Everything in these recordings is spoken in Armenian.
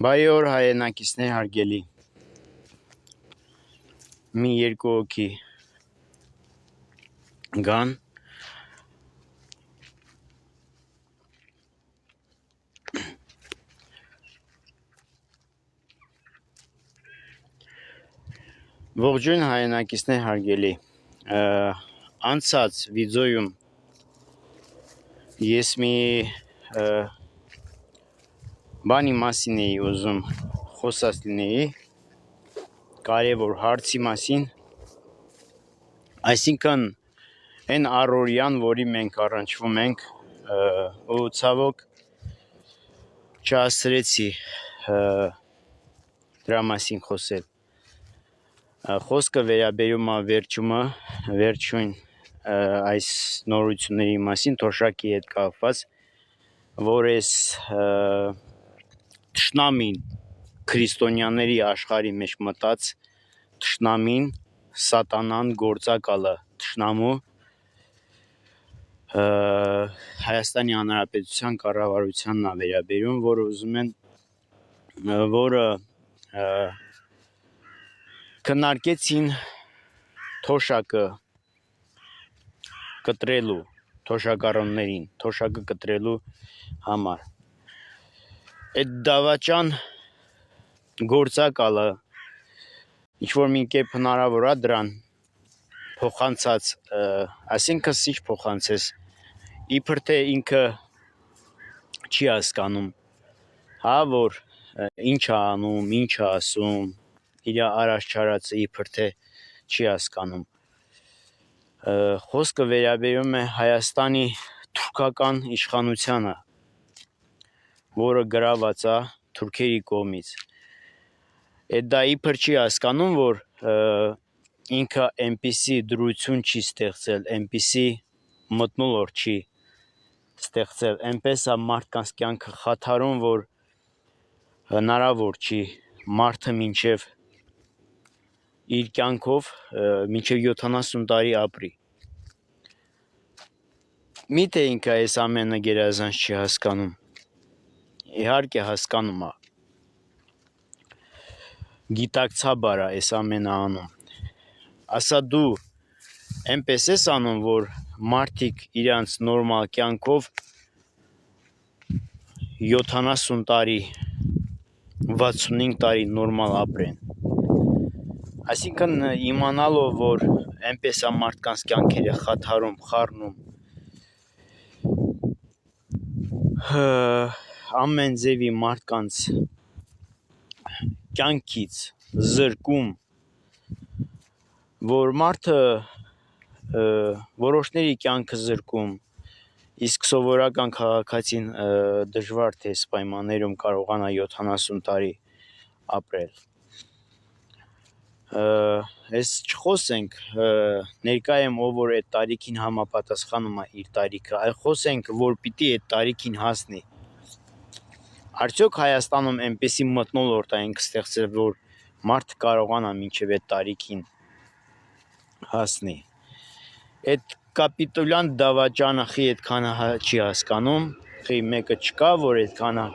Բարի օր հայրենակիցներ հարգելի, մի երկու հոգի գան, ողջույն հայրենակիցներ հարգելի, անցած վիդեոյում ես մի բանի մասին էի ուզում խոսած լինեի, կարևոր հարցի մասին, այսինքն այն առօրյան, որի մենք առնչվում ենք, ու ցավոք չհասցրեցի դրա մասին խոսել։ Խոսքը վերաբերում է վերջույն այս նորությունների մասին, թոշակի հետ կապված, որ այս թշնամին, քրիստոնյաների աշխարհի մեջ մտած թշնամին, սատանան, գործակալը, թշնամու Հայաստանի Հանրապետության կառավարությանն է վերաբերում, որը քննարկեցին թոշակը կտրելու, թոշակառուներին, թոշակը կտրելու համար։ Այդ դավաճան գործակալը ինչ-որ մի կերպ հնարավոր է դրան փոխանցած, այսինքն ինչ փոխանցես, իբր թե ինքը չի հասկանում, որ ինչ է անում, ինչ է ասում, իր արած չարածը իբր թե չի հասկանում։ Խոսքը վերաբերում է Հայաստանի թուրքական իշխանությանը, որը գրաված է թուրքերի կողմից։ Դա իբր չի հասկանում, որ ինքը այնպիսի դրություն չի ստեղծել, այնպիսի մթնոլորտ չի ստեղծել, այնպես է մարդկանց կյանքը խաթարում, որ հնարավոր չի մարդը մինչև իր կյանքով մինչև 70 տարի ապրի։ Միթե ինքը այս ամենը գերազանց չի հասկանում։ Իհարկե հասկանում է, գիտակցաբար է այս ամենը անում։ Ասա դու այնպես ես անում, որ մարդիկ իրանց նորմալ կյանքով 70 տարի, 65 տարի նորմալ ապրեն։ Այսինքն իմանալով, որ այնպես է մարդկանց կյանքերը խաթարում, խառնում, ամեն ձևի մարդկանց կյանքից զրկում, որ մարդը որոշների կյանքը զրկում, իսկ սովորական քաղաքացին դժվար թե այս պայմաններում կարողանա 70 տարի ապրել։ Ես չխոսենք ներկա եմ, ով որ այդ տարիքին համապատասխանում է իր տարիքը, այլ խոսենք, որ պիտի այդ տարիքին հասնի։ Արդյոք Հայաստանում այնպեսի մթնոլորտ է ստեղծել, որ մարդը կարողանա մինչև այդ տարիքին հասնի։ Այդ կապիտուլյան դավաճանը խի այդքանը չի հասկանում, խի մեկը չկա, որ այդքանը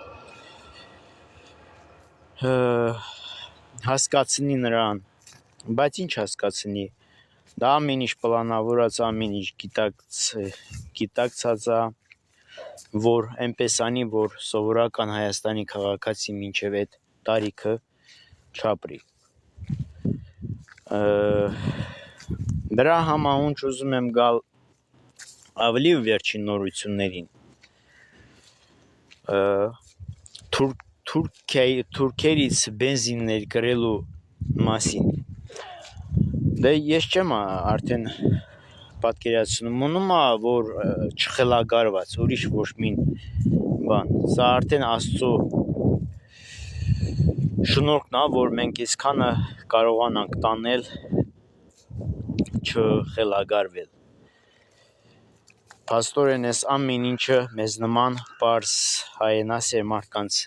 հասկացնի նրան, բայց ինչ հասկացնի, դա ամեն ինչ պլանավորած, ամեն ինչ գիտակցած է, որ այնպես անի, որ սովորական Հայաստանի քաղաքացի մինչև այդ տարիքը չապրի։ Դրա համահունչ ուզում եմ գալ ավելի վերջին նորություններին։ Թուրքերից բենզիններ կրելու մասին։ Դե ես չեմ արդեն պատկերացնում, մնում է, որ չխելագարված, ուրիշ ոչ մի բան։ Սա արդեն Աստծո շնորհքն է, որ մենք այսքանը կարողանանք տանել, չխելագարվել։ Փաստորեն այս ամեն ինչը մեզ նման պարզ հայրենասեր մարդկանց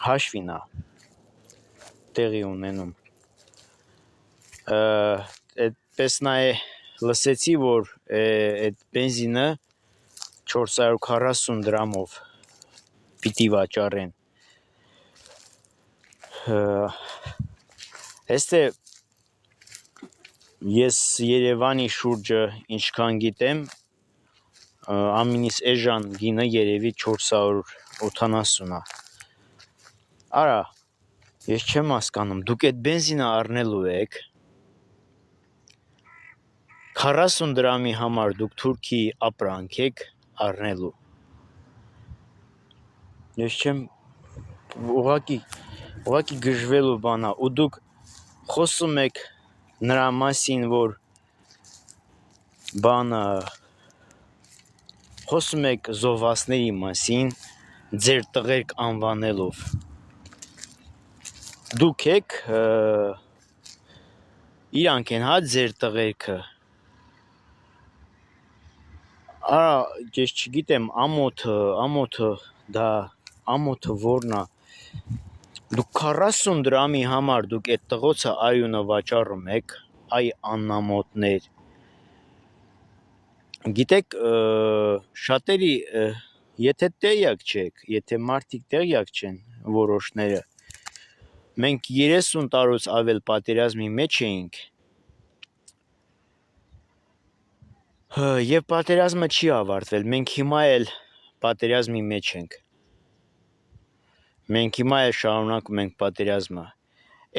հաշվին է տեղի ունենում։ Այդպես նաև լսեցի, որ այդ բենզինը 440 դրամով պիտի վաճառեն։ Este ես Երևանի շուրջը ինչքան գիտեմ, ամինիս էժան գինը երևի 480 է։ Արա, ես չեմ հասկանում, դուք այդ բենզինը առնելու եք 40 դրամի համար դուք Թուրքի ապրանք եք առնելու։ Ես չեմ ուղղակի գժվելու բանա ու դուք խոսում եք նրա մասին, որ բանը խոսում եք զովասների մասին, ձեր տղերք անվանելով։ Դուք եք իրանք են, հա, ձեր տղերքը։ Արա, ես չգիտեմ, ամոթը որն է։ Դուք 40 դրամի համար դուք այդ տղոցը արյունը վաճառում եք, այ աննամոթներ։ Գիտեք, շատերի, եթե տեղյակ չեք, եթե մարդիկ տեղյակ չեն, որոշները, մենք 30 տարուց ավել պատերազմի մեջ էինք, եւ պատերազմը չի ավարտվել, մենք հիմա էլ պատերազմի մեջ ենք։ Մենք հիմա էլ շարունակում ենք պատերազմը։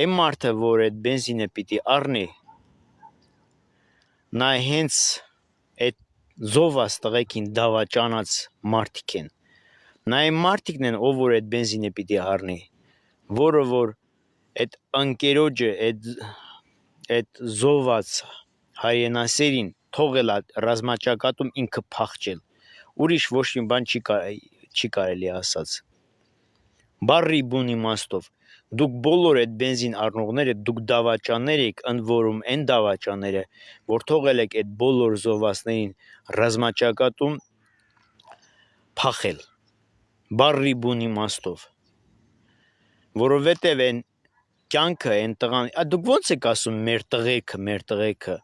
Այն մարդը, որ այդ բենզինը պիտի առնի, նա հենց այդ զովաս տղեկին դավաճանած մարդիկ են։ Նա այն մարդիկն են, ով որ այդ բենզինը պիտի առնի, որը որ այդ ընկերոջը, այդ զոված հայրենասերին թողել է ռազմաճակատում ինքը փախչել։ Ուրիշ ոչ մի բան չի կարելի ասած։ Բարի բուն իմաստով դուք բոլոր այդ բենզին առնողները դուք դավաճաններ եք, ընդ որում այն դավաճանները, որ թողել եք այդ բոլոր զովասներին ռազմաճակատում փախել։ Բարի բուն իմաստով։ Որովհետև այն կյանքը այն տղան, դուք ո՞նց եք ասում մեր տղերքը։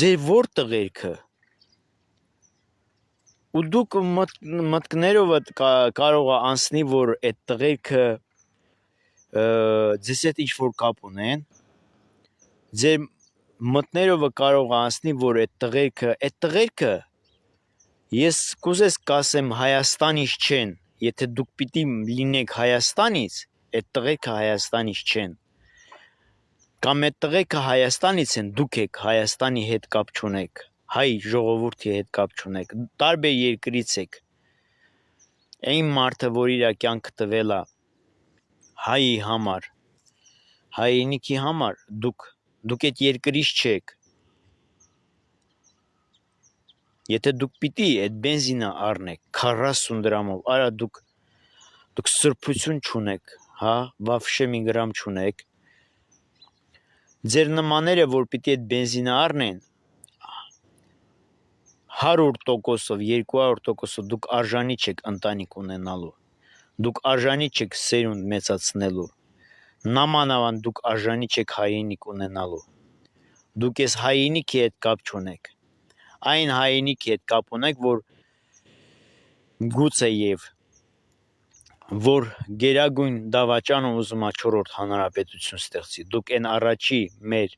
Ձեր որ տղերքը։ Ու դուք մտքներովդ կարող է անցնի, որ այդ տղերքը ձեզ հետ ինչ-որ կապ ունեն։ Ձեր մտներովը կարող է անցնի, որ այդ տղերքը ես կուզես կասեմ Հայաստանից չեն, եթե դուք պիտի լինեք Հայաստանից, այդ տղերքը Հայաստանից չեն։ Կամ այդ տղերքը Հայաստանից են, դուք եք Հայաստանի հետ կապ չունեք, հայ ժողովրդի հետ կապ չունեք, տարբեր երկրից եք։ Այն մարդը, որ իր կյանքը տվել է հայի համար, հայրենիքի համար, դուք այդ երկրից չեք։ Եթե դուք պիտի այդ բենզինը առնեք 40 դրամով, արա դուք սրբություն չունեք, հա, վավշե մի գրամ չունեք։ Ձեր նմանները, որ պիտի այդ բենզինը առնեն, 100%-ով, 200%-ով դուք արժանի չեք ընտանիք ունենալու, դուք արժանի չեք սերունդ մեծացնելու, նամանավան դուք արժանի չեք հայրենիք ունենալու, դուք ես հայրենիքի հետ կապ չունեք, այն հայրենիքի հետ կապ ունեք, որ գուցե եւ որ գերագույն դավաճանը ուզում է 4-րդ հանրապետություն ստեղծի, դուք այն առաջի մեր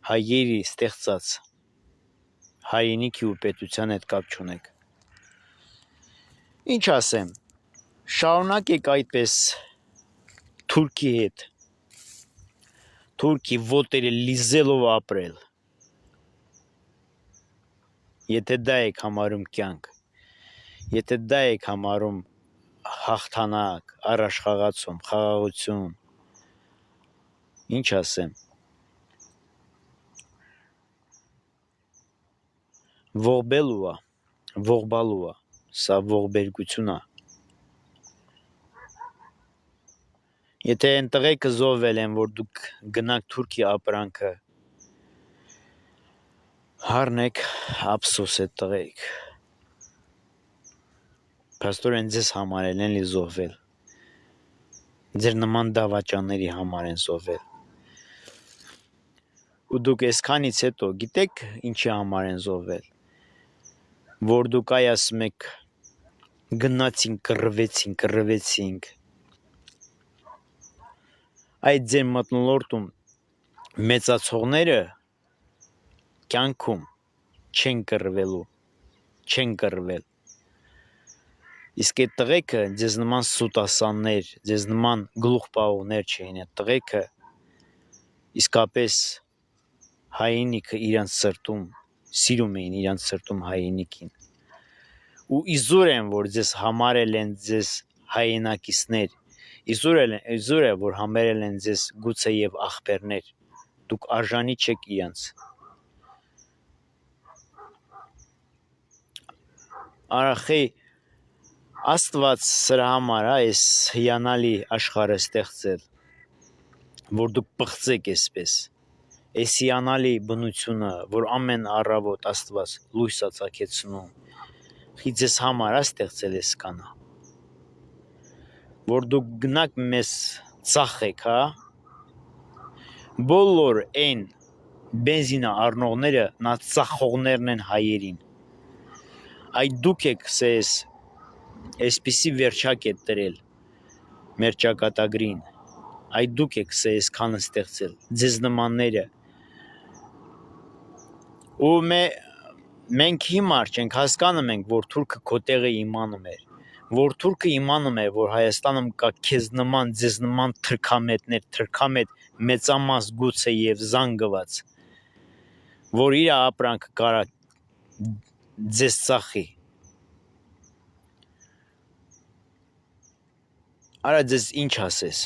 հայերի ստեղծած հայրենիքի ու պետության հետ կապ չունեք։ Ինչ ասեմ, շարունակեք այդպես Թուրքի հետ, Թուրքի ոտերը լիզելով ապրել, եթե դա եք համարում կյանք, եթե դա եք համարում հաղթանակ, առաջխաղացում, խաղաղություն, ինչ ասեմ, ողբալու է, սա ողբերգություն է։ Եթե այն տղեկը զոհվել են, որ դուք գնաք Թուրքի ապրանքը, հարնեք ափսոս է տղեկ։ Փաստորեն ձեզ համար են էլի զոհվել։ Ձեր նման դավաճանների համար են զոհվել։ Ու դուք այսքանից հետո գիտեք ինչի համար են զոհվել։ Որ դուք այ ասում եք Գնացինք, կռվեցինք։ Այդ ձեր մթնոլորտում մեծացողները կյանքում չեն կռվել։ Իսկ այդ տղեկը ձեզ նման սուտասաններ, ձեզ նման գլուխպահողներ չէին, այդ տղեկը իսկապես հայրենիքը իրանց սրտում սիրում էին իրանց սրտում հայրենիքին։ Ու իզուր են, որ ձեզ համարել են ձեզ հայրենակիցներ, իզուր է, որ համարել են ձեզ գուցե եւ աղբերներ, դուք արժանի չեք իրանց։ Արախի Աստված սրա համար այս հիանալի աշխարհը ստեղծել, որ դուք պղծեք այսպես, այս հիանալի բնությունը, որ ամեն առավոտ Աստված լույս է ծագեցնում, խի ձեզ համար է ստեղծել այս կանա, որ դուք գնաք մեզ ծախեք, հա, բոլոր այն բենզինը առնողները նա ծախողներն են հայերին, այդ դուք եք սես այսպիսի վերջակետ տրել մեր ճակատագրին, այդ դուք եք սես քանը ստեղծել, ձեզ նմանները, ու մենք հիմար չենք, հասկանում ենք, որ թուրքը քո տեղը իմանում էր, որ թուրքը իմանում է, որ Հայաստանում կա քեզ նման, ձեզ նման թրքամետներ, թրքամետ մեծամաս գուցե եւ զանգված, որ իր ապրանքը կարա ձեզ ծախի։ Արա ձեզ ինչ ասես,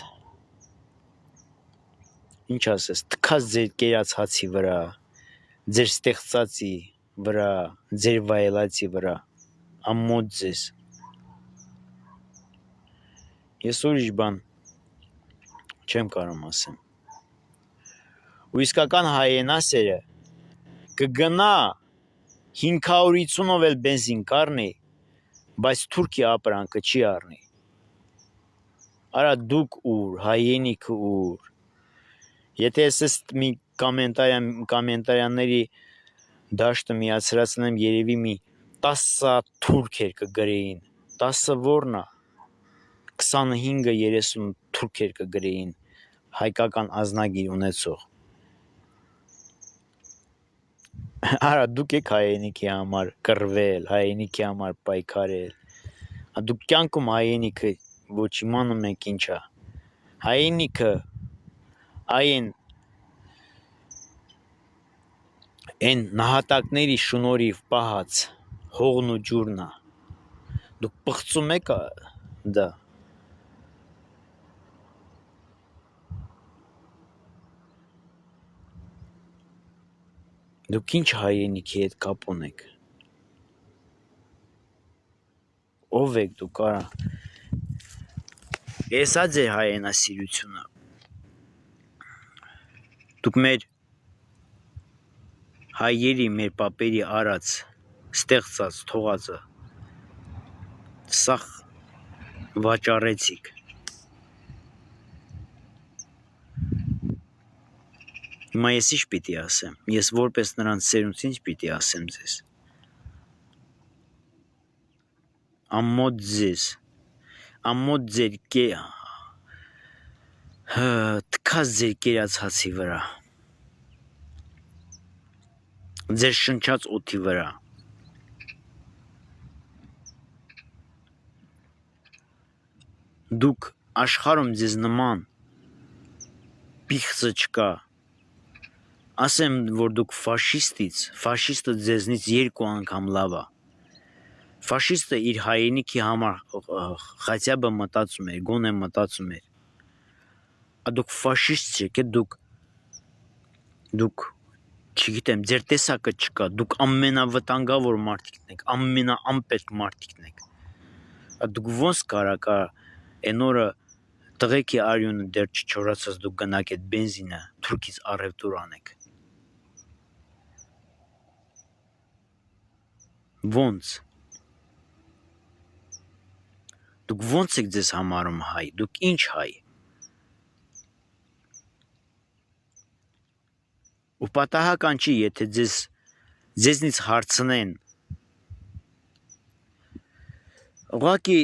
թքած ձեր կերած հացի վրա, ձեր ստեղծածի վրա, ձեր վայելածի վրա, ամոթ ձեզ։ Ես ուրիշ բան չեմ կարող ասեմ։ Ու իսկական հայրենասերը կգնա 550-ով էլ բենզին կառնի, բայց Թուրքիա ապրանքը չի առնի։ Արա դուք ուր, հայրենիքը ուր։ Եթե ես մի կոմենտարյանների դաշտը միացրացնեմ, երևի մի 10 թուրքեր կգրեին, 10-ը որն է, 25-30 թուրքեր կգրեին, հայկական ազնագիր ունեցող։ Արա դուք եք հայրենիքի համար կռվել, հայրենիքի համար պայքարել, դուք կյանքում հայրենիքը ոչ իմանում եք ինչա, հայրենիքը այն նահատակների շնորհիվ պահած հողն ու ջուրն է, դուք պղծում եք դա, դուք ինչ հայրենիքի հետ կապ ունեք, ով եք դուք, արա, եսա ձեր հայրենասիրությունը, դուք մեր հայերի, մեր պապերի արած, ստեղծած, թողածը, սաղ վաճառեցիք, հիմա ես ինչ պիտի ասեմ, ես որպես նրանց սերունդ ինչ պիտի ասեմ ձեզ, ամոթ ձեզ, ամոթ ձեր թքած ձեր կերած հացի վրա, ձեր շնչած օդի վրա, դուք աշխարհում ձեզ նման պիղծը չկա, ասեմ, որ դուք ֆաշիստը ձեզնից 2 անգամ լավ է, ֆաշիստը իր հայրենիքի համար խացյաբը մտածում էր, գոնե մտածում էր, դուք ֆաշիստ չեք, դուք չգիտեմ, ձեր տեսակը չկա, դուք ամենավտանգավոր մարդիկն եք, ամենաանպետք մարդիկն եք, դուք ոնց կարաք այն օրը տղեկի արյունը դեռ չչորացած դուք գնաք այդ բենզինը Թուրքից առևտուր անեք, ոնց, դուք ոնց եք ձեզ համարում հայ, դուք ինչ հայ, ու պատահական չի, եթե ձեզնից հարցնեն, Ուղղակի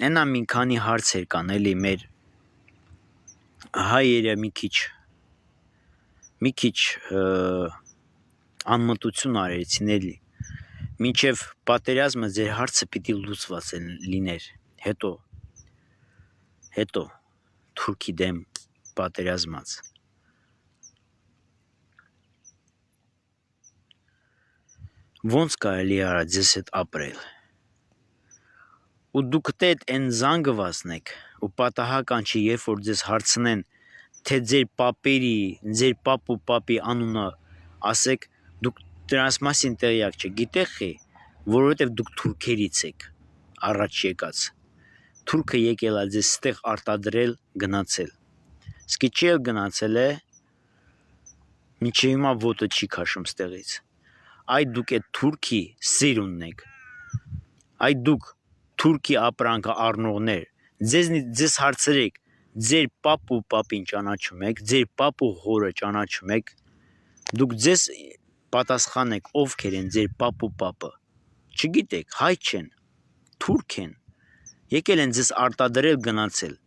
այնա մի քանի հարցեր կան էլի մեր հայերը մի քիչ անմտություն արեցին էլի մինչև պատերազմը ձեր հարցը պիտի լուծված լիներ հետո Թուրքի դեմ պատերազմած ոնց կարելի արա ձեզ հետ ապրել ու դուք դեդ են զանգվածն եք ու պատահական չի երբ որ ձեզ հարցնեն թե ձեր պապերի ձեր պապ ու պապի անունը ասեք դուք դրանց մասին տեղյակ չեք գիտեք որովհետև դուք թուրքերից եք առաջ եկած թուրքը եկել է ձեզ ստեղ արտադրել գնացել սկի չի գնացել է մինչև հիմա ոտը չի քաշում ստեղից այդ դուք այդ թուրքի սիրունն եք այդ դուք թուրքի ապրանքը առնողներ ձեզ հարցրեք ձեր պապ ու պապին ճանաչում եք ձեր պապ ու հորը ճանաչում եք դուք ձեզ պատասխանեք ովքեր են ձեր պապ ու պապը չգիտեք հայ չեն թուրք են եկել են ձեզ արտադրել գնացել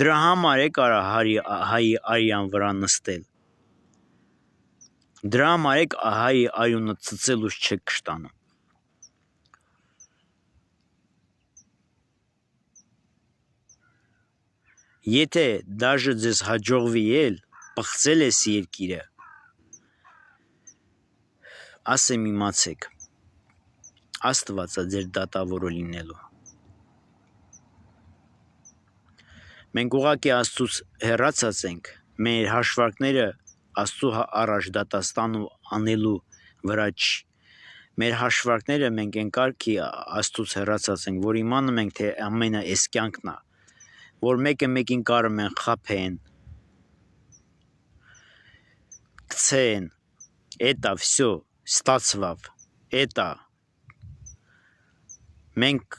դրա համար է կարա հայի արյան վրա նստել դրա համար է հայի արյունը ծծելուց չեք կշտանում Եթե դաժե ձեզ հաջողվի էլ պղծել ես երկիրը ասեմ իմացեք Աստվածը ձեր դատավորը լինելու մենք ուղղակի Աստծուց հեռացած ենք մեր հաշվարկները Աստծու առաջ դատաստան անելու վրա չի մեր հաշվարկները մենք են կարգի Աստծուց հեռացած ենք որ իմանում ենք թե ամենը էս կյանքն է որ մեկը մեկին կարում են խափեն գցեն էտա վсё ստացվավ էտա մենք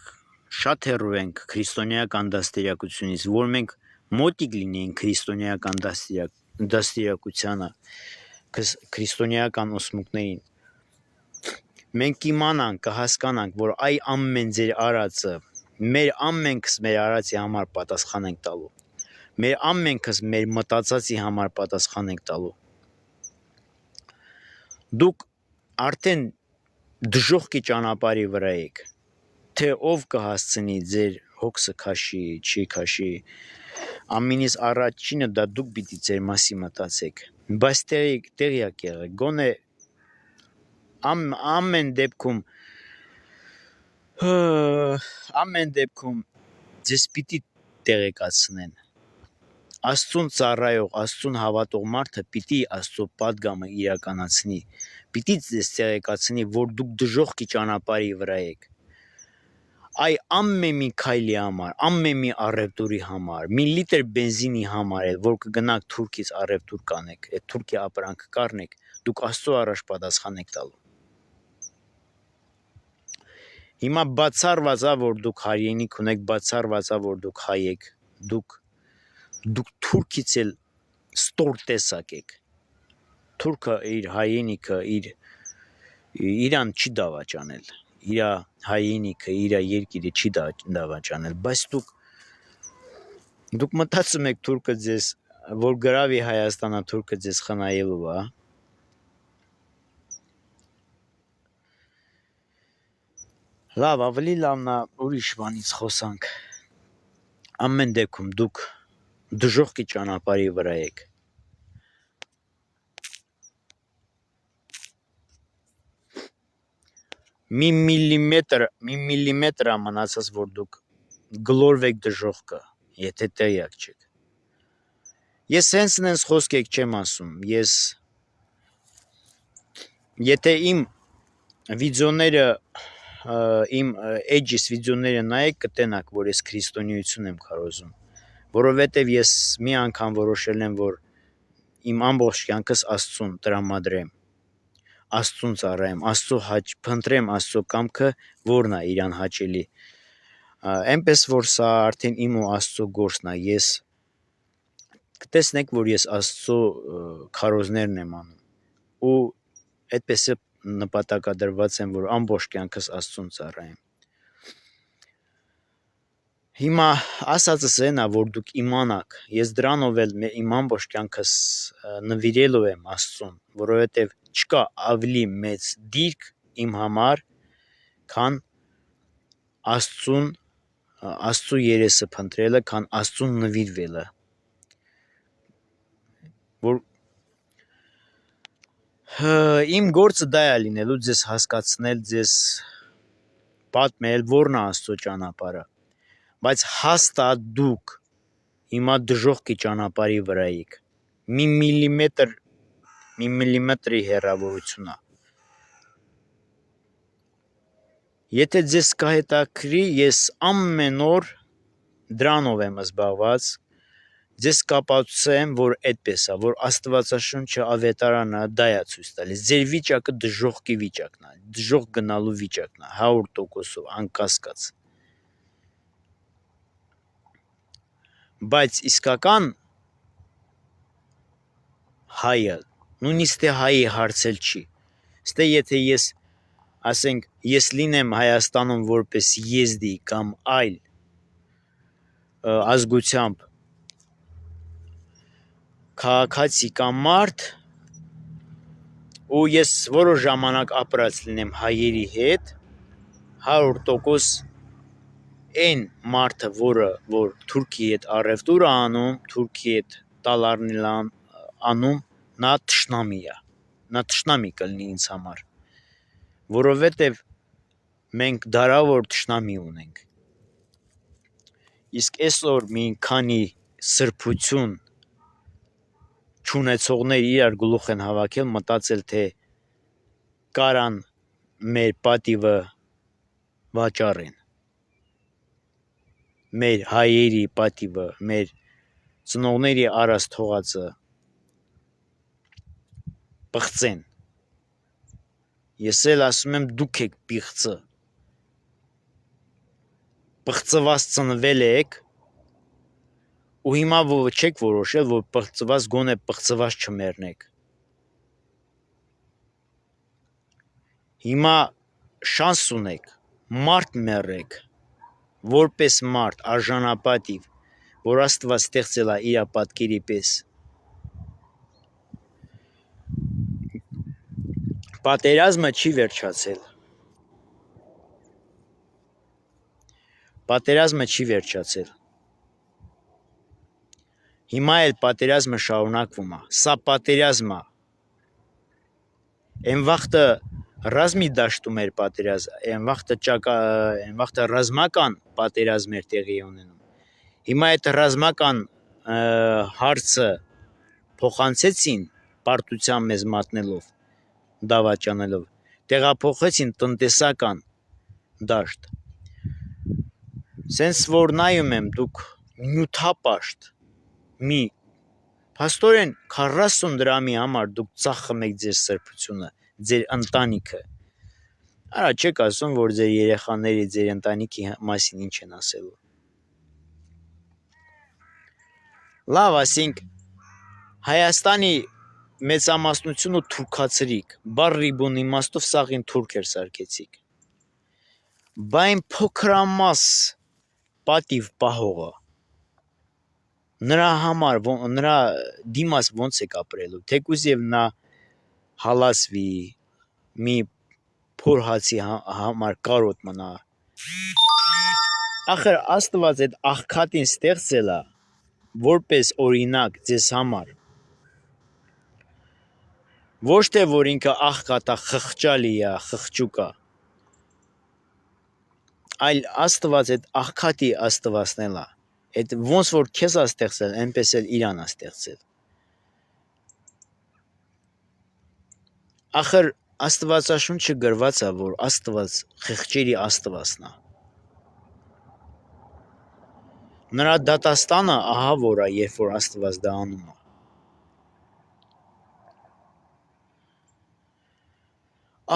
շատ հեռու ենք քրիստոնեական դաստիարակությունից որ մենք մոտիկ լինենք քրիստոնեական դաստիարակությանը քրիստոնեական ուսմունքներին մենք իմանանք կհասկանանք որ այ ամեն ձեր արածը մեր ամենքս մեր արածի համար պատասխան ենք տալու մեր ամենքս մեր մտածածի համար պատասխան ենք տալու դուք արդեն դժոխքի ճանապարհի վրա եք թե ով կհասցնի ձեր հոգսը քաշի չի քաշի ամենից առաջինը դա դուք պիտի ձեր մասի մտածեք բայց տեղյակ եղեք գոնե ամեն դեպքում ձեզ պիտի տեղեկացնեն Աստծուն ծառայող Աստծուն հավատող մարդը պիտի Աստծո պատգամը իրականացնի պիտի ձեզ տեղեկացնի որ դուք դժոխքի ճանապարհի վրա եք այ ամեն մի քայլի համար ամեն մի առևտուրի համար մի լիտր բենզինի համար էլ որ կգնաք Թուրքից առևտուր կանեք այդ Թուրքի ապրանքը կառնեք դուք Աստծո առաջ պատասխան եք տալու Հիմա բացառված է որ դուք հայրենիք ունեք բացառված է որ դուք հայ եք դուք թուրքից էլ ստոր տեսակ եք թուրքը իր հայրենիքը իրան չի դավաճանել իր հայրենիքը իր երկիրը չի դավաճանել բայց դուք մտածում եք թուրքը ձեզ որ գրավի Հայաստանը թուրքը ձեզ խնայելու է Լավ, ավելի լավն է ուրիշ բանից խոսանք։ Ամեն դեպքում դուք դժոխքի ճանապարհի վրա եք։ Մի միլիմետր մնացած որ դուք գլորվեք դժոխքը, եթե տեղյակ չեք։ Ես հենց նենց խոսքեք չեմ ասում, եթե իմ վիդեոները իմ էջիս վիդեոները նայեք կտենաք, որ ես քրիստոնեություն եմ քարոզում, որովհետև ես մի անգամ որոշել եմ, որ իմ ամբողջ կյանքս Աստծուն տրամադրեմ, Աստծուն ծառայեմ, Աստծո փնտրեմ Աստծո կամքը, որն է իրան հաճելի։ Այնպես որ սա արդեն իմ ու Աստծո գործն է, ես կտեսնեք, որ ես Աստծո քարոզներն եմ անում ու այդպես նպատակադրված եմ, որ ամբողջ կյանքս Աստծուն ծառայեմ։ Հիմա ասածս էնա, որ դուք իմանաք, ես դրանով էլ իմ ամբողջ կյանքս նվիրելու եմ Աստծուն, որովհետև չկա ավելի մեծ դիրք իմ համար, քան Աստծու երեսը փնտրելը, քան Աստծուն նվիրվելը, որ իմ գործը դա է լինելու, ձեզ հասկացնել, ձեզ պատմել, որն է Աստծո ճանապարհը, բայց հաստատ դուք հիմա դժոխքի ճանապարհի վրա եք, մի միլիմետրի հեռավորություն է, եթե ձեզ կհետաքրի, ես ամեն օր դրանով եմ զբաղված, ձեզ կապացուցեմ, որ այդպես է, որ Աստվածաշունչը ավետարանը դա է ցույց տալիս, ձեր վիճակը դժոխքի վիճակն է, դժոխք գնալու վիճակն է, 100%-ով անկասկած, բայց իսկական հայը, նույնիսկ թե հայի հարցել չի, ստե եթե ես լինեմ Հայաստանում որպես եզդի կամ այլ ազգությամբ քաղաքացի կամ մարդ, ու ես որոշ ժամանակ ապրած լինեմ հայերի հետ, 100% այն մարդը, որ Թուրքի հետ առևտուր է անում, Թուրքի հետ տալարնել անում, նա թշնամի է, նա թշնամի կլինի ինձ համար, որովհետև մենք դարավոր թշնամի ունենք, իսկ այսօր մի քանի սրբություն չունեցողներ իրար գլուխ են հավաքել, մտածել, թե կարան մեր պատիվը վաճառեն, մեր հայերի պատիվը, մեր ծնողների արած թողածը պղծեն, ես էլ ասում եմ դուք եք պիղծը, պղծված ծնվել եք, ու հիմա չեք որոշել, որ պղծված գոնե պղծված չմեռնեք, հիմա շանս ունեք, մարդ մեռեք, որպես մարդ արժանապատիվ, որ Աստված ստեղծել է իր պատկերի պես, պատերազմը չի վերջացել, հիմա էլ պատերազմը շարունակվում է, սա պատերազմ է, այն վաղտը ռազմի դաշտում էր պատերազմ, այն վաղտը ռազմական պատերազմ էր տեղի ունենում, հիմա այդ ռազմական հարցը փոխանցեցին պարտության մեզ մատնելով, դավաճանելով, տեղափոխեցին տնտեսական դաշտ, սենց որ նայում եմ դուք նյութապաշտ, մի փաստորեն 40 դրամի համար դուք ծախ խմեք ձեր սրբությունը, ձեր ընտանիքը, արա չեք ասում, որ ձեր երեխաների, ձեր ընտանիքի մասին ինչ են ասելու, լավ ասենք, Հայաստանի մեծամասնությունը թուրքացրիք, բառ-ռիբուն իմաստով սաղին թուրքեր սարքեցիք, բա այն փոքրամաս պատիվ պահողը, նրա համար, նրա դիմաց ոնց եք ապրելու, թեկուզ և նա հալասվի, մի փոր հացի համար կարոտ մնա, ախր Աստված այդ աղքատին ստեղծել է, որպես օրինակ ձեզ համար, ոչ թե որ ինքը աղքատ է, խղճալի է, խղճուկ է, այլ Աստված այդ աղքատի Աստվածն է, այդ ոնց որ քեզ է ստեղծել, այնպես էլ իրան է ստեղծել, ախր Աստվածաշունչը գրված է, որ Աստված խղճերի Աստվածն է, նրա դատաստանը ահա որ է, երբ որ Աստված դա անում է,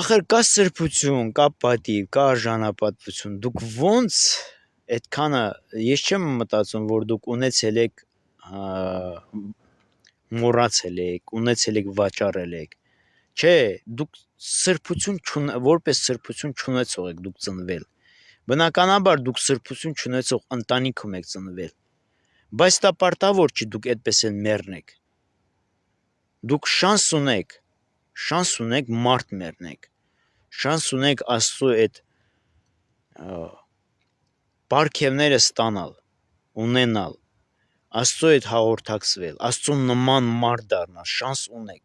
ախր կա սրբություն, կա պատիվ, կա արժանապատվություն, դուք ոնց այդքանը, ես չեմ մտածում, որ դուք ունեցել եք, մոռացել եք, ունեցել եք, վաճառել եք, չէ, դուք որպես սրբություն չունեցող եք դուք ծնվել, Բնականաբար դուք սրբություն չունեցող ընտանիքում եք ծնվել, բայց դա պարտավոր չի դուք այդպես էլ մեռնեք։ Դուք շանս ունեք մարդ մեռնեք, շանս ունեք Աստծո այդ պարգևները ստանալ, ունենալ, Աստծո հետ հաղորդակցվել, Աստծո նման մարդ դառնալ, շանս ունեք։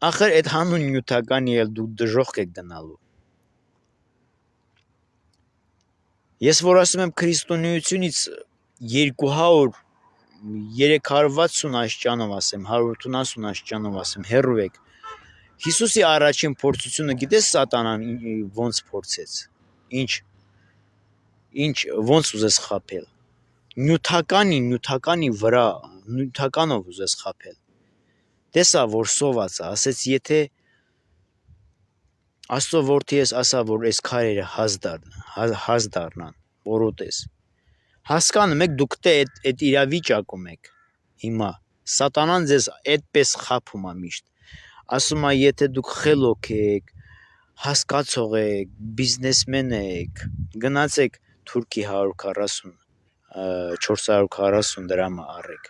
Ախր այդ հանուն նյութականի էլ դուք դժոխք եք գնալու։ Ես որ ասում եմ քրիստոնեությունից 360 աստիճանով ասեմ, 180 աստիճանով ասեմ, հեռու եք։ Հիսուսի առաջին փորձությունը գիտես սատանան ոնց փորձեց։ Ոնց ուզես խաբել։ Նյութականի վրա, նյութականով ուզես խաբել։ Տեսա որ սոված է, ասեց եթե Աստծո որդի ես ասա որ այս քարերը հազ դառնան, որոտես։ Հասկանում եք դուք այդ իրավիճակում եք։ Հիմա սատանան ձեզ այդպես խաբում է միշտ։ Ասում է եթե դուք խելոք եք, հասկացող եք, բիզնեսմեն եք, գնացեք Թուրքի 440 դրամը առեք։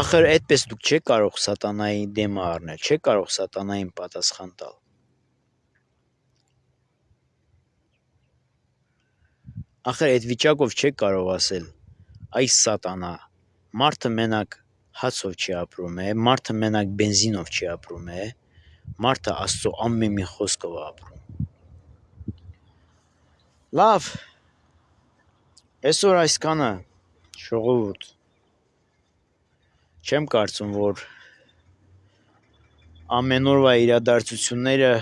Ախր այդպես դուք չեք կարող սատանայի դեմը առնել, չեք կարող սատանային պատասխան տալ։ Ախր այդ վիճակով չեք կարող ասել այ սատանա, մարդը մենակ հացով չի ապրում է, մարդը մենակ բենզինով չի ապրում է, մարդը Աստծո ամեն մի խոսքով է ապրում։ Լավ, այսօր այսքանը ժողովուրդ։ Չեմ կարծում որ ամեն օրվա իրադարձությունները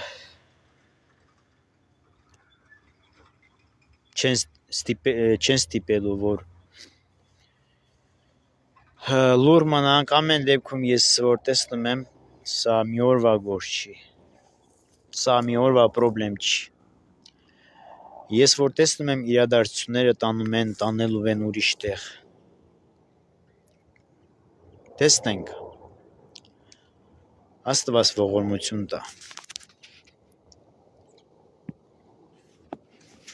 չեն ստիպելու որ լուր մնանք, ամեն դեպքում ես որ տեսնում եմ, սա մի օրվա գործ չի, սա մի օրվա պրոբլեմ չի։ Ես որ տեսնում եմ իրադարձությունները տանելու են ուրիշ տեղ։ Տեսնենք, Աստված ողորմություն տա։